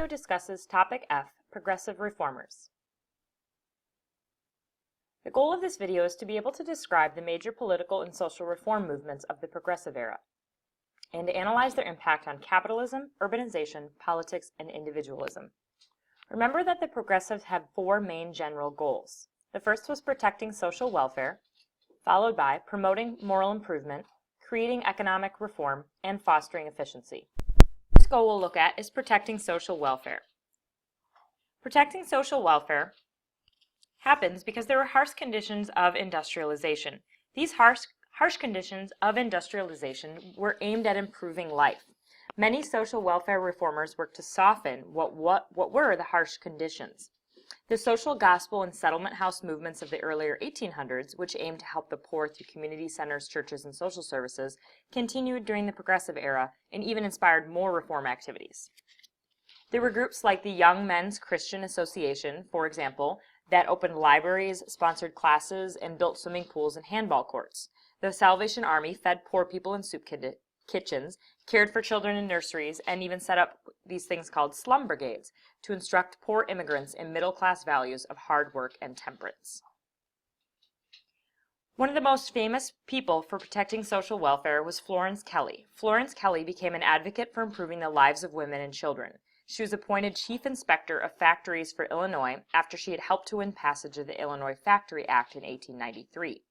video discusses Topic F, Progressive Reformers. The goal of this video is to be able to describe the major political and social reform movements of the Progressive Era, and to analyze their impact on capitalism, urbanization, politics, and individualism. Remember that the Progressives had four main general goals. The first was protecting social welfare, followed by promoting moral improvement, creating economic reform, and fostering efficiency. The first goal we'll look at is protecting social welfare. Protecting social welfare happens because there were harsh conditions of industrialization. These harsh conditions of industrialization were aimed at improving life. Many social welfare reformers worked to soften what were the harsh conditions. The social gospel and settlement house movements of the earlier 1800s, which aimed to help the poor through community centers, churches, and social services, continued during the Progressive Era and even inspired more reform activities. There were groups like the Young Men's Christian Association, for example, that opened libraries, sponsored classes, and built swimming pools and handball courts. The Salvation Army fed poor people in soup kitchens, cared for children in nurseries, and even set up these things called slum brigades to instruct poor immigrants in middle-class values of hard work and temperance. One of the most famous people for protecting social welfare was Florence Kelley. Florence Kelley became an advocate for improving the lives of women and children. She was appointed Chief Inspector of Factories for Illinois after she had helped to win passage of the Illinois Factory Act in 1893.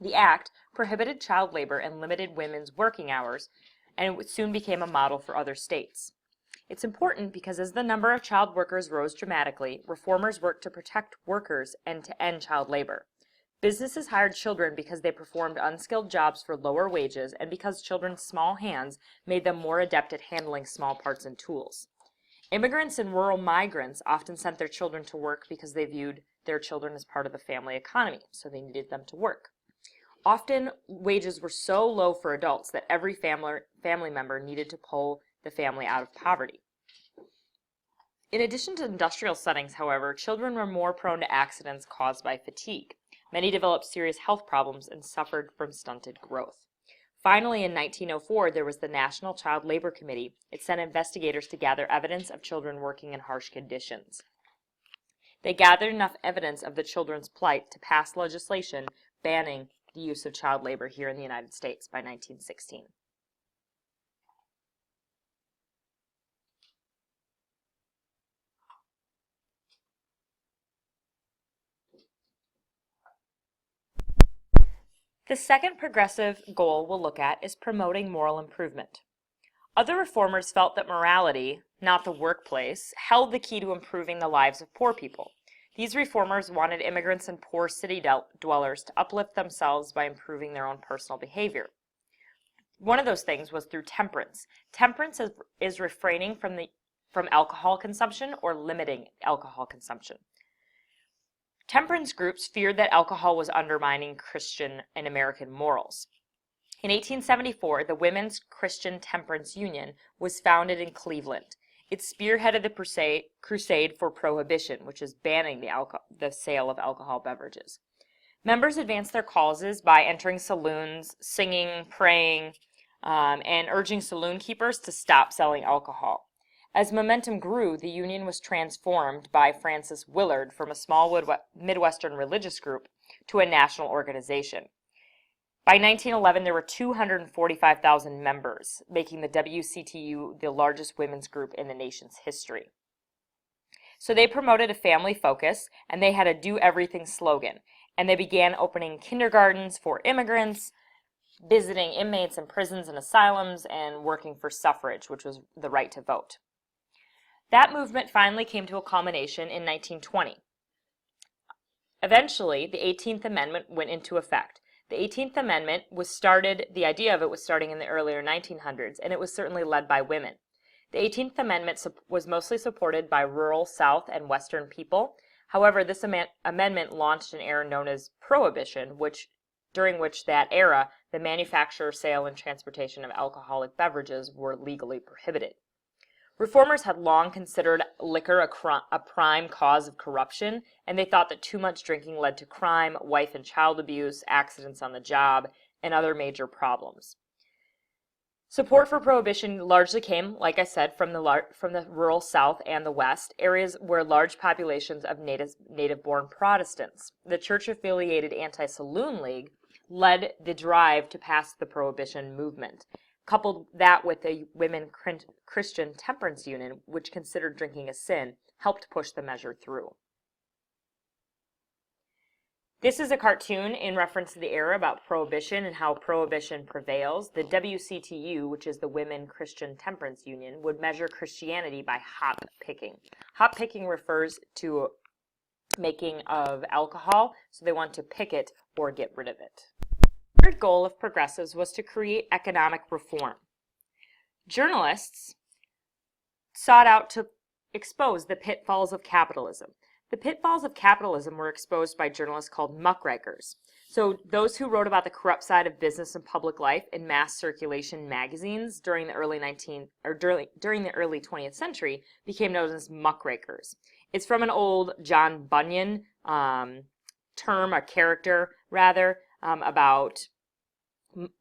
The act prohibited child labor and limited women's working hours, and it soon became a model for other states. It's important because as the number of child workers rose dramatically, reformers worked to protect workers and to end child labor. Businesses hired children because they performed unskilled jobs for lower wages and because children's small hands made them more adept at handling small parts and tools. Immigrants and rural migrants often sent their children to work because they viewed their children as part of the family economy, so they needed them to work. Often, wages were so low for adults that every family member needed to pull the family out of poverty. In addition to industrial settings, however, children were more prone to accidents caused by fatigue. Many developed serious health problems and suffered from stunted growth. Finally, in 1904, there was the National Child Labor Committee. It sent investigators to gather evidence of children working in harsh conditions. They gathered enough evidence of the children's plight to pass legislation banning the use of child labor here in the United States by 1916. The second progressive goal we'll look at is promoting moral improvement. Other reformers felt that morality, not the workplace, held the key to improving the lives of poor people. These reformers wanted immigrants and poor city dwellers to uplift themselves by improving their own personal behavior. One of those things was through temperance. Temperance is refraining from alcohol consumption or limiting alcohol consumption. Temperance groups feared that alcohol was undermining Christian and American morals. In 1874, the Women's Christian Temperance Union was founded in Cleveland. It spearheaded the crusade for prohibition, which is banning the sale of alcohol beverages. Members advanced their causes by entering saloons, singing, praying, and urging saloon keepers to stop selling alcohol. As momentum grew, the union was transformed by Francis Willard from a small Midwestern religious group to a national organization. By 1911, there were 245,000 members, making the WCTU the largest women's group in the nation's history. So they promoted a family focus, and they had a do-everything slogan, and they began opening kindergartens for immigrants, visiting inmates in prisons and asylums, and working for suffrage, which was the right to vote. That movement finally came to a culmination in 1920. Eventually, the 18th Amendment went into effect. The 18th Amendment the idea of it was starting in the earlier 1900s, and it was certainly led by women. The 18th Amendment was mostly supported by rural South and Western people. However, this amendment launched an era known as Prohibition, during which that era, the manufacture, sale, and transportation of alcoholic beverages were legally prohibited. Reformers had long considered liquor a prime cause of corruption, and they thought that too much drinking led to crime, wife and child abuse, accidents on the job, and other major problems. Support for prohibition largely came, like I said, from the rural South and the West, areas where large populations of native-born Protestants. The church-affiliated Anti-Saloon League led the drive to pass the prohibition movement. Coupled that with the Women Christian Temperance Union, which considered drinking a sin, helped push the measure through. This is a cartoon in reference to the era about prohibition and how prohibition prevails. The WCTU, which is the Women Christian Temperance Union, would measure Christianity by hop picking. Hop picking refers to making of alcohol, so they want to pick it or get rid of it. The third goal of progressives was to create economic reform. Journalists sought out to expose the pitfalls of capitalism. The pitfalls of capitalism were exposed by journalists called muckrakers. So those who wrote about the corrupt side of business and public life in mass circulation magazines during the early 20th century became known as muckrakers. It's from an old John Bunyan term, a character rather, about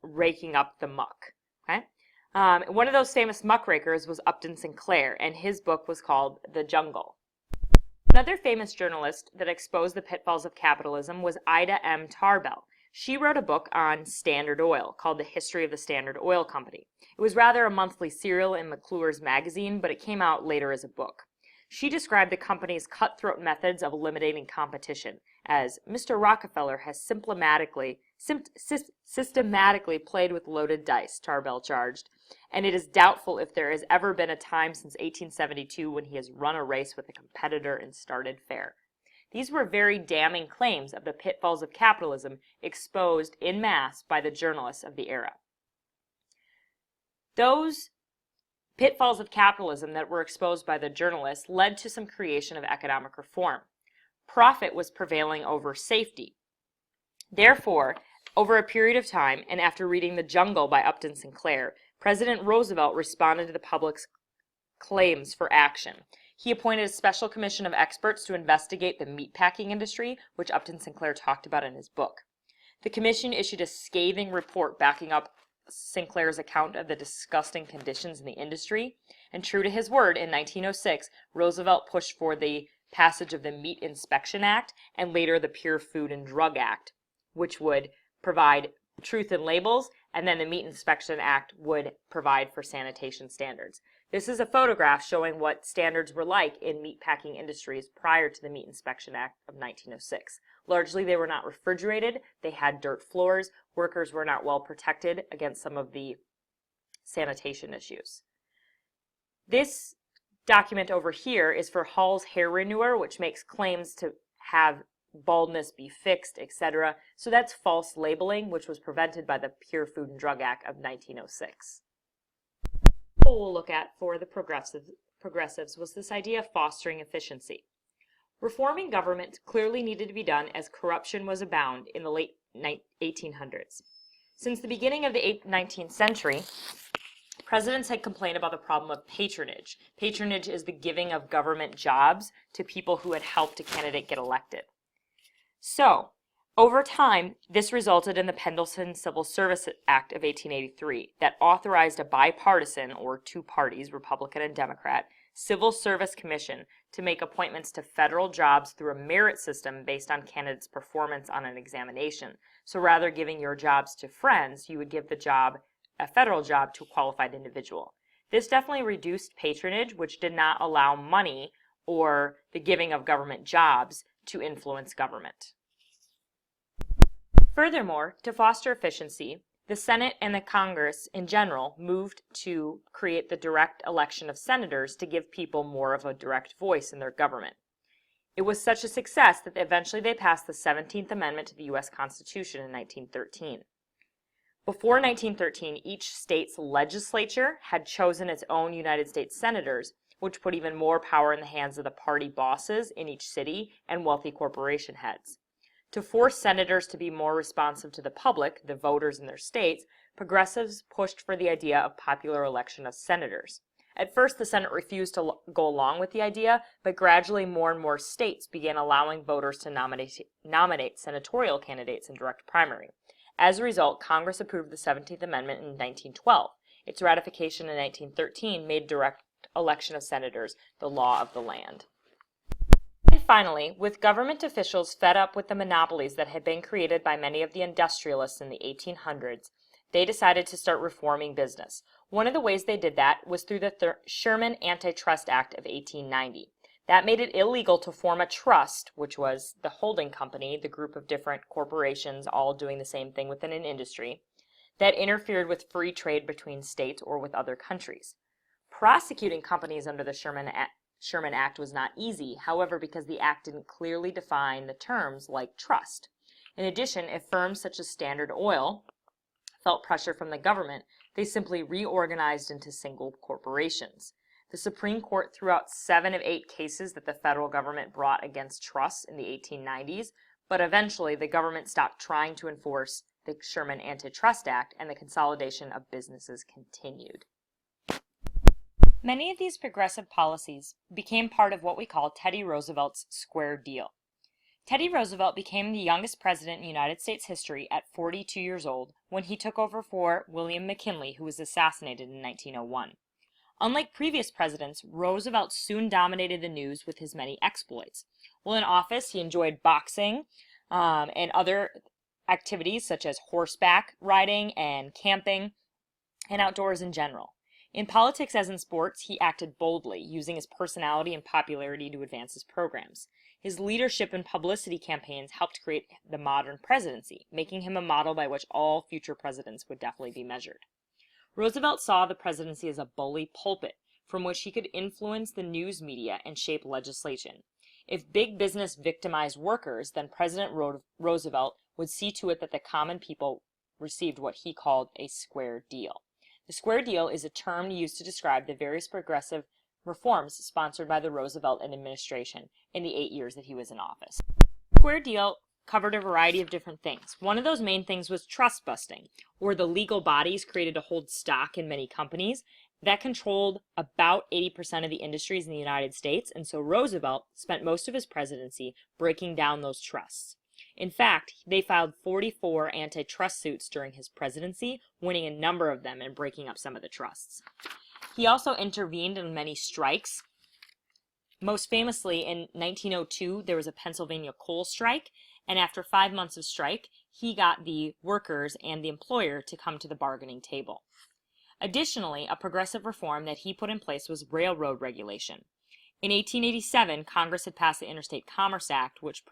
raking up the muck. Okay? One of those famous muckrakers was Upton Sinclair, and his book was called The Jungle. Another famous journalist that exposed the pitfalls of capitalism was Ida M. Tarbell. She wrote a book on Standard Oil called The History of the Standard Oil Company. It was rather a monthly serial in McClure's magazine, but it came out later as a book. She described the company's cutthroat methods of eliminating competition as Mr. Rockefeller has systematically played with loaded dice, Tarbell charged, and it is doubtful if there has ever been a time since 1872 when he has run a race with a competitor and started fair. These were very damning claims of the pitfalls of capitalism exposed en masse by the journalists of the era. Those pitfalls of capitalism that were exposed by the journalists led to some creation of economic reform. Profit was prevailing over safety. Therefore, over a period of time, and after reading The Jungle by Upton Sinclair, President Roosevelt responded to the public's claims for action. He appointed a special commission of experts to investigate the meatpacking industry, which Upton Sinclair talked about in his book. The commission issued a scathing report backing up Sinclair's account of the disgusting conditions in the industry, and true to his word, in 1906, Roosevelt pushed for the passage of the Meat Inspection Act and later the Pure Food and Drug Act, which would provide truth in labels, and then the Meat Inspection Act would provide for sanitation standards. This is a photograph showing what standards were like in meatpacking industries prior to the Meat Inspection Act of 1906. Largely, they were not refrigerated, they had dirt floors, workers were not well protected against some of the sanitation issues. This document over here is for Hall's Hair Renewer, which makes claims to have baldness be fixed, etc. So that's false labeling, which was prevented by the Pure Food and Drug Act of 1906. What we'll look at for the progressives was this idea of fostering efficiency. Reforming government clearly needed to be done as corruption was abound in the late 1800s. Since the beginning of the 19th century, presidents had complained about the problem of patronage. Patronage is the giving of government jobs to people who had helped a candidate get elected. So, over time, this resulted in the Pendleton Civil Service Act of 1883 that authorized a bipartisan, or two parties, Republican and Democrat, Civil Service Commission to make appointments to federal jobs through a merit system based on candidates' performance on an examination. So rather giving your jobs to friends, you would give a federal job to a qualified individual. This definitely reduced patronage, which did not allow money or the giving of government jobs to influence government. Furthermore, to foster efficiency, the Senate and the Congress in general moved to create the direct election of senators to give people more of a direct voice in their government. It was such a success that eventually they passed the 17th Amendment to the U.S. Constitution in 1913. Before 1913, each state's legislature had chosen its own United States senators, which put even more power in the hands of the party bosses in each city and wealthy corporation heads. To force senators to be more responsive to the public, the voters in their states, progressives pushed for the idea of popular election of senators. At first, the Senate refused to go along with the idea, but gradually more and more states began allowing voters to nominate senatorial candidates in direct primary. As a result, Congress approved the 17th Amendment in 1912. Its ratification in 1913 made direct election of senators the law of the land. And finally, with government officials fed up with the monopolies that had been created by many of the industrialists in the 1800s, they decided to start reforming business. One of the ways they did that was through the Sherman Antitrust Act of 1890. That made it illegal to form a trust, which was the holding company, the group of different corporations all doing the same thing within an industry, that interfered with free trade between states or with other countries. Prosecuting companies under the Sherman Act was not easy, however, because the act didn't clearly define the terms like trust. In addition, if firms such as Standard Oil felt pressure from the government, they simply reorganized into single corporations. The Supreme Court threw out 7 of 8 cases that the federal government brought against trusts in the 1890s, but eventually the government stopped trying to enforce the Sherman Antitrust Act and the consolidation of businesses continued. Many of these progressive policies became part of what we call Teddy Roosevelt's Square Deal. Teddy Roosevelt became the youngest president in United States history at 42 years old when he took over for William McKinley, who was assassinated in 1901. Unlike previous presidents, Roosevelt soon dominated the news with his many exploits. While in office, he enjoyed boxing and other activities such as horseback riding and camping and outdoors in general. In politics as in sports, he acted boldly, using his personality and popularity to advance his programs. His leadership and publicity campaigns helped create the modern presidency, making him a model by which all future presidents would definitely be measured. Roosevelt saw the presidency as a bully pulpit from which he could influence the news media and shape legislation. If big business victimized workers, then President Roosevelt would see to it that the common people received what he called a square deal. The square deal is a term used to describe the various progressive reforms sponsored by the Roosevelt administration in the 8 years that he was in office. The square deal covered a variety of different things. One of those main things was trust busting, or the legal bodies created to hold stock in many companies that controlled about 80% of the industries in the United States, and so Roosevelt spent most of his presidency breaking down those trusts. In fact, they filed 44 antitrust suits during his presidency, winning a number of them and breaking up some of the trusts. He also intervened in many strikes. Most famously, in 1902, there was a Pennsylvania coal strike, and after 5 months of strike, he got the workers and the employer to come to the bargaining table. Additionally, a progressive reform that he put in place was railroad regulation. In 1887, Congress had passed the Interstate Commerce Act, which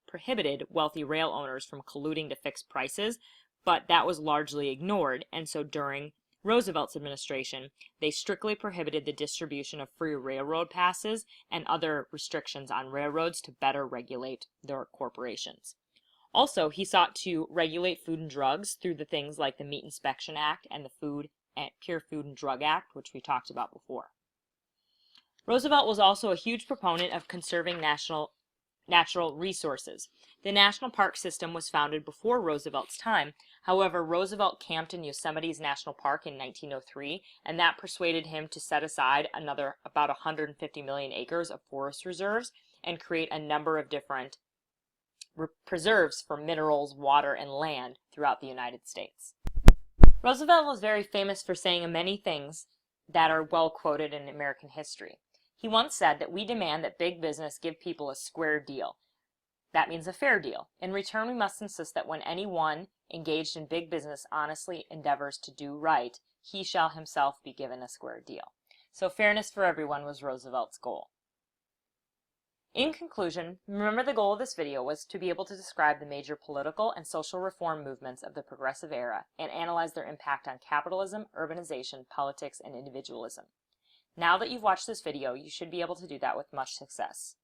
prohibited wealthy rail owners from colluding to fix prices, but that was largely ignored, and so during Roosevelt's administration, they strictly prohibited the distribution of free railroad passes and other restrictions on railroads to better regulate their corporations. Also, he sought to regulate food and drugs through the things like the Meat Inspection Act and the Pure Food and Drug Act, which we talked about before. Roosevelt was also a huge proponent of conserving natural resources. The national park system was founded before Roosevelt's time. However, Roosevelt camped in Yosemite's National Park in 1903, and that persuaded him to set aside another about 150 million acres of forest reserves and create a number of different preserves for minerals, water, and land throughout the United States. Roosevelt was very famous for saying many things that are well quoted in American history. He once said that we demand that big business give people a square deal. That means a fair deal. In return, we must insist that when anyone engaged in big business honestly endeavors to do right, he shall himself be given a square deal. So fairness for everyone was Roosevelt's goal. In conclusion, remember the goal of this video was to be able to describe the major political and social reform movements of the progressive era and analyze their impact on capitalism, urbanization, politics, and individualism. Now that you've watched this video, you should be able to do that with much success.